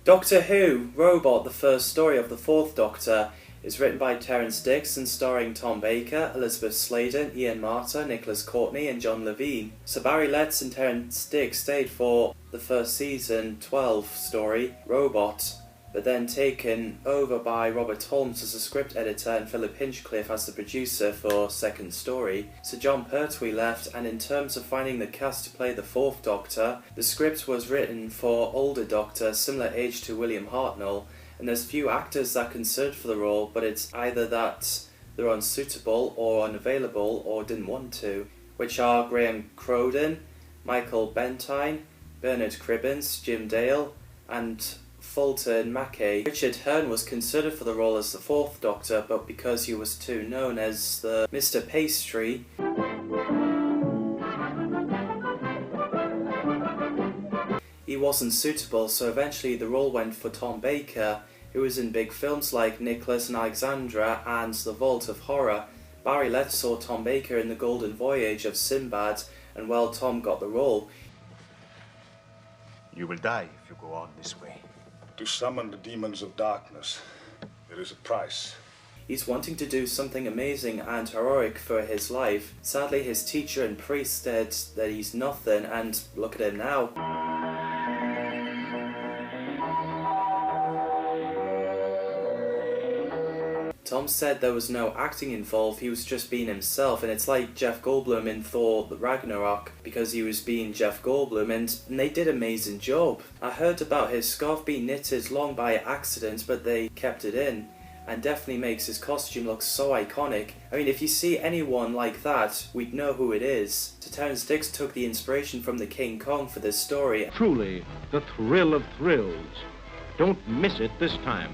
Doctor Who, Robot, the first story of the Fourth Doctor, is written by Terrance Dicks and starring Tom Baker, Elizabeth Sladen, Ian Marter, Nicholas Courtney and John Levine. So Barry Letts and Terrance Dicks stayed for the first season 12 story, Robot, but then taken over by Robert Holmes as a script editor and Philip Hinchcliffe as the producer for second story. So John Pertwee left, and in terms of finding the cast to play the Fourth Doctor, the script was written for older Doctor, similar age to William Hartnell, and there's few actors that considered for the role, but it's either that they're unsuitable or unavailable or didn't want to, which are Graham Croden, Michael Bentine, Bernard Cribbins, Jim Dale, and Fulton Mackay. Richard Hearn was considered for the role as the Fourth Doctor, but because he was too known as the Mr. Pastry, he wasn't suitable, so eventually the role went for Tom Baker, who was in big films like Nicholas and Alexandra and The Vault of Horror. Barry Letts saw Tom Baker in The Golden Voyage of Sinbad, and well, Tom got the role. You will die if you go on this way. To summon the demons of darkness, there is a price. He's wanting to do something amazing and heroic for his life. Sadly, his teacher and priest said that he's nothing, and look at him now. Tom said there was no acting involved, he was just being himself, and it's like Jeff Goldblum in Thor the Ragnarok, because he was being Jeff Goldblum, and they did an amazing job. I heard about his scarf being knitted long by accident, but they kept it in, and definitely makes his costume look so iconic. I mean, if you see anyone like that, we'd know who it is. So Terrance Dicks took the inspiration from the King Kong for this story. Truly, the thrill of thrills. Don't miss it this time.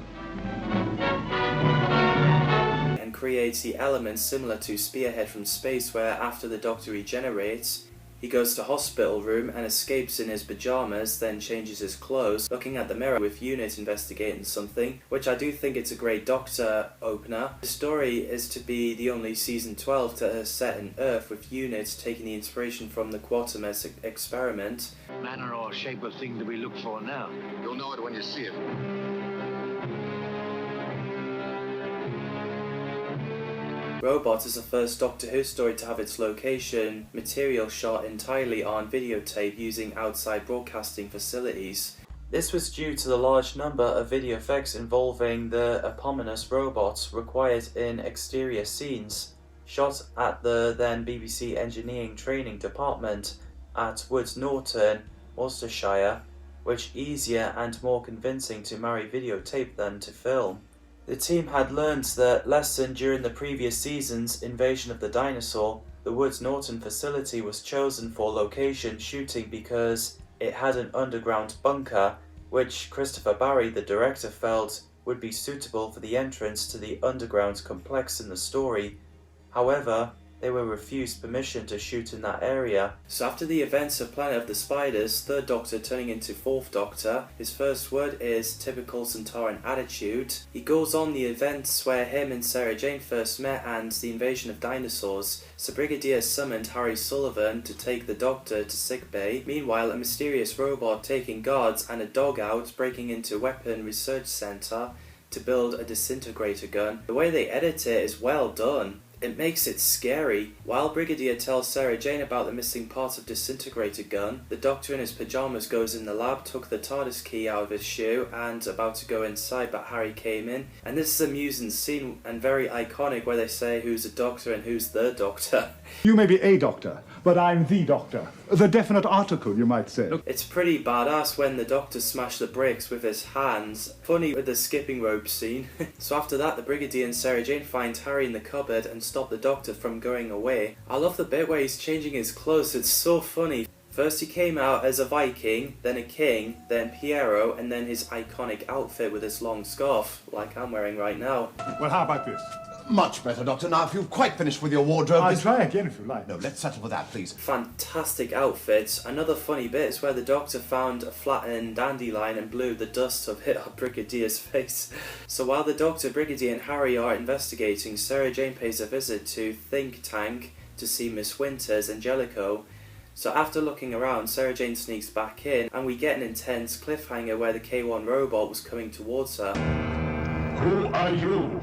Creates the elements similar to Spearhead from Space, where after the Doctor regenerates, he goes to hospital room and escapes in his pyjamas, then changes his clothes, looking at the mirror with Unit investigating something, which I do think it's a great Doctor opener. The story is to be the only season 12 to have set in Earth, with Unit taking the inspiration from the Quatermass experiment. Manner or shape of thing do we look for now? You'll know it when you see it. Robot is the first Doctor Who story to have its location material shot entirely on videotape using outside broadcasting facilities. This was due to the large number of video effects involving the eponymous robots required in exterior scenes, shot at the then BBC Engineering Training Department at Woods Norton, Worcestershire, which easier and more convincing to marry videotape than to film. The team had learned the lesson during the previous season's Invasion of the Dinosaur. The Woods Norton facility was chosen for location shooting because it had an underground bunker, which Christopher Barry, the director, felt would be suitable for the entrance to the underground complex in the story. However, they were refused permission to shoot in that area. So after the events of Planet of the Spiders, Third Doctor turning into Fourth Doctor, his first word is typical Centauran attitude. He goes on the events where him and Sarah Jane first met and the invasion of dinosaurs. So Brigadier summoned Harry Sullivan to take the Doctor to sickbay. Meanwhile, a mysterious robot taking guards and a dog out breaking into Weapon Research Center to build a disintegrator gun. The way they edit it is well done. It makes it scary. While Brigadier tells Sarah Jane about the missing part of disintegrator gun, the Doctor in his pyjamas goes in the lab, took the TARDIS key out of his shoe, and about to go inside, but Harry came in. And this is an amusing scene and very iconic where they say who's a Doctor and who's the Doctor. You may be a Doctor, but I'm the Doctor. The definite article, you might say. It's pretty badass when the Doctor smashed the bricks with his hands. Funny with the skipping rope scene. So after that, the Brigadier and Sarah Jane find Harry in the cupboard and stop the Doctor from going away. I love the bit where he's changing his clothes, it's so funny. First he came out as a Viking, then a king, then Piero, and then his iconic outfit with his long scarf, like I'm wearing right now. Well, how about this? Much better, Doctor. Now, if you've quite finished with your wardrobe... I'll try again if you like. No, let's settle with that, please. Fantastic outfits. Another funny bit is where the Doctor found a flattened dandelion and blew the dust of it on Brigadier's face. So while the Doctor, Brigadier and Harry are investigating, Sarah Jane pays a visit to Think Tank to see Miss Winters, Angelico. So after looking around, Sarah Jane sneaks back in, and we get an intense cliffhanger where the K1 robot was coming towards her. Who are you?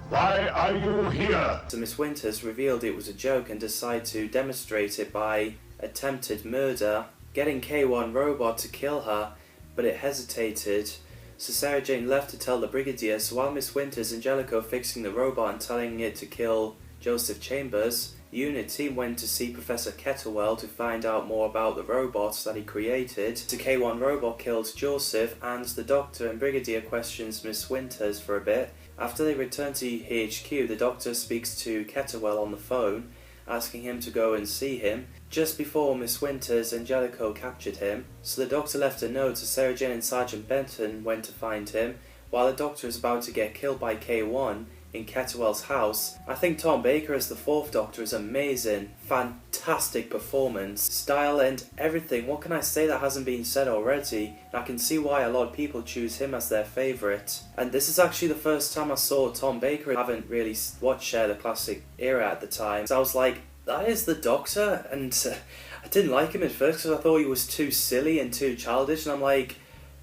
Why are you here? So Miss Winters revealed it was a joke and decided to demonstrate it by attempted murder, getting K1 robot to kill her, but it hesitated. So Sarah Jane left to tell the Brigadier, so while Miss Winters and Jellicoe fixing the robot and telling it to kill Joseph Chambers, the unit team went to see Professor Kettlewell to find out more about the robots that he created. The K1 robot kills Joseph, and the Doctor and Brigadier questions Miss Winters for a bit. After they return to HQ, the Doctor speaks to Kettlewell on the phone, asking him to go and see him, just before Miss Winters and Jellicoe captured him. So the Doctor left a note, so Sarah Jane and Sergeant Benton went to find him, while the Doctor is about to get killed by K1 in Kettlewell's house. I think Tom Baker as the 4th Doctor is amazing. Fantastic performance, style and everything. What can I say that hasn't been said already? I can see why a lot of people choose him as their favourite. And this is actually the first time I saw Tom Baker. I haven't really watched the classic era at the time. So I was like, that is the Doctor? And I didn't like him at first because I thought he was too silly and too childish. And I'm like,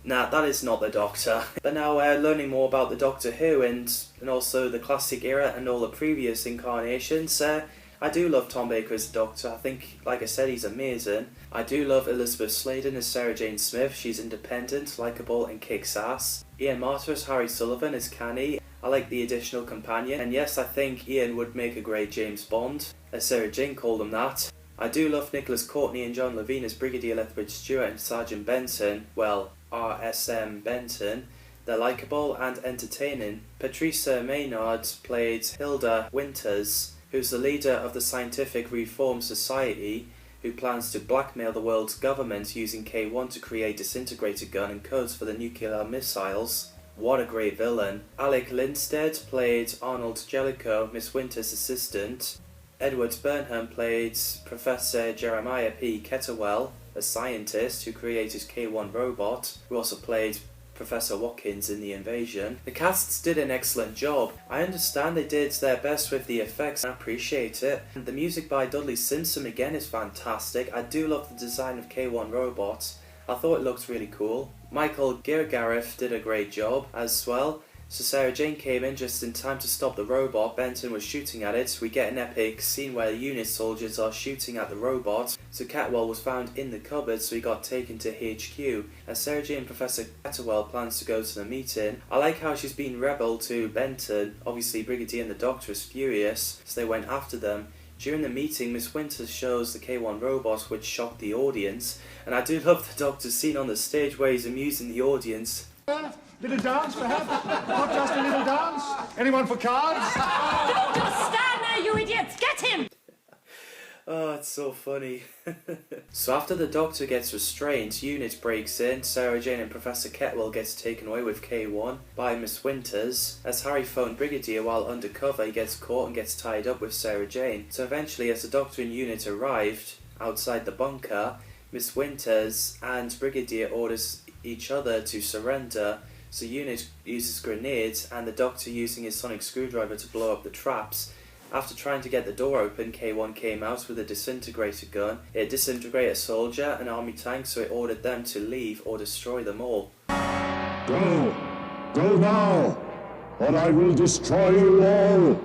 nah, that is not the Doctor. But now learning more about the Doctor Who and also the classic era and all the previous incarnations, I do love Tom Baker as the Doctor. I think, like I said, he's amazing. I do love Elizabeth Sladen as Sarah Jane Smith. She's independent, likeable and kicks ass. Ian Marter as Harry Sullivan is canny. I like the additional companion. And yes, I think Ian would make a great James Bond, as Sarah Jane called him that. I do love Nicholas Courtney and John Levine as Brigadier Lethbridge Stewart and Sergeant Benton. Well, RSM Benton. They're likeable and entertaining. Patricia Maynard played Hilda Winters, who's the leader of the Scientific Reform Society, who plans to blackmail the world's government using K1 to create disintegrator gun and codes for the nuclear missiles. What a great villain. Alec Linstead played Arnold Jellicoe, Miss Winters' assistant. Edward Burnham played Professor Jeremiah P. Kettlewell, a scientist who created K1 robot, who also played Professor Watkins in The Invasion. The casts did an excellent job. I understand they did their best with the effects and I appreciate it. And the music by Dudley Simpson again is fantastic. I do love the design of K1 robots. I thought it looked really cool. Michael Girgariff did a great job as well. So Sarah Jane came in just in time to stop the robot. Benton was shooting at it. We get an epic scene where the unit soldiers are shooting at the robot. So Catwell was found in the cupboard, so he got taken to HQ. As Sarah Jane and Professor Catwell plans to go to the meeting, I like how she's been rebel to Benton. Obviously Brigadier and the Doctor is furious, so they went after them. During the meeting, Miss Winters shows the K1 robot, which shocked the audience. And I do love the Doctor's scene on the stage where he's amusing the audience. Little dance, perhaps? Not just a little dance? Anyone for cards? Don't just stand there, you idiots! Get him! Oh, it's so funny. So after the Doctor gets restrained, Unit breaks in. Sarah Jane and Professor Ketwell gets taken away with K1 by Miss Winters. As Harry phoned Brigadier while undercover, he gets caught and gets tied up with Sarah Jane. So eventually, as the Doctor and Unit arrived outside the bunker, Miss Winters and Brigadier orders each other to surrender. So Unit uses grenades and the Doctor using his sonic screwdriver to blow up the traps. After trying to get the door open, K1 came out with a disintegrator gun. It disintegrated a soldier, an army tank, so it ordered them to leave or destroy them all. Go! Go now! Or I will destroy you all!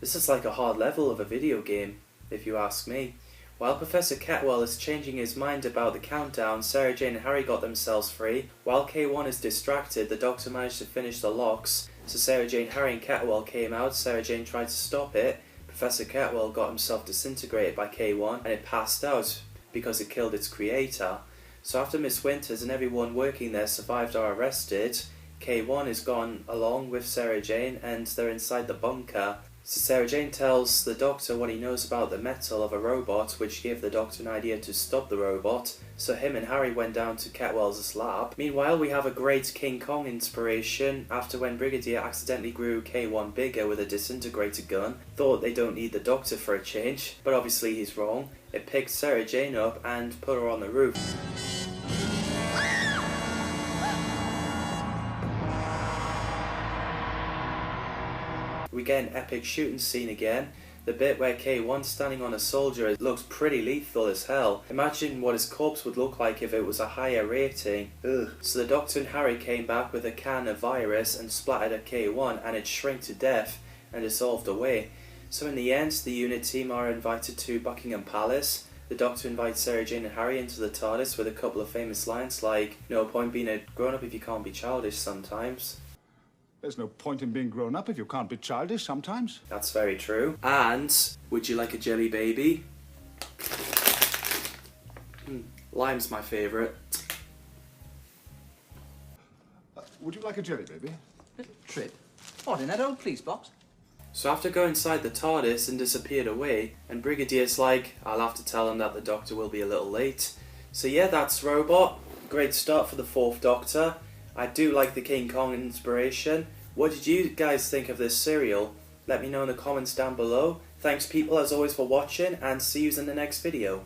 This is like a hard level of a video game, if you ask me. While Professor Catwell is changing his mind about the countdown, Sarah Jane and Harry got themselves free. While K1 is distracted, the Doctor managed to finish the locks. So Sarah Jane, Harry and Catwell came out. Sarah Jane tried to stop it. Professor Catwell got himself disintegrated by K1 and it passed out because it killed its creator. So after Miss Winters and everyone working there survived or arrested, K1 is gone along with Sarah Jane and they're inside the bunker. So Sarah Jane tells the Doctor what he knows about the metal of a robot, which gave the Doctor an idea to stop the robot. So him and Harry went down to Catwell's lab. Meanwhile, we have a great King Kong inspiration after when Brigadier accidentally grew K1 bigger with a disintegrator gun. Thought they don't need the Doctor for a change, but obviously he's wrong. It picked Sarah Jane up and put her on the roof. We get an epic shooting scene again. The bit where K1's standing on a soldier, it looks pretty lethal as hell. Imagine what his corpse would look like if it was a higher rating. Ugh. So the Doctor and Harry came back with a can of virus and splattered at K1 and it shrank to death and dissolved away. So in the end, the unit team are invited to Buckingham Palace. The Doctor invites Sarah Jane and Harry into the TARDIS with a couple of famous lines like, "No point being a grown-up if you can't be childish sometimes." There's no point in being grown up if you can't be childish sometimes. That's very true. And, would you like a jelly baby? Lime's my favourite. Would you like a jelly baby? Little trip. What, in that old police box? So after going inside the TARDIS and disappeared away, and Brigadier's like, I'll have to tell him that the Doctor will be a little late. So yeah, that's Robot. Great start for the 4th Doctor. I do like the King Kong inspiration. What did you guys think of this serial? Let me know in the comments down below. Thanks people as always for watching, and see you in the next video.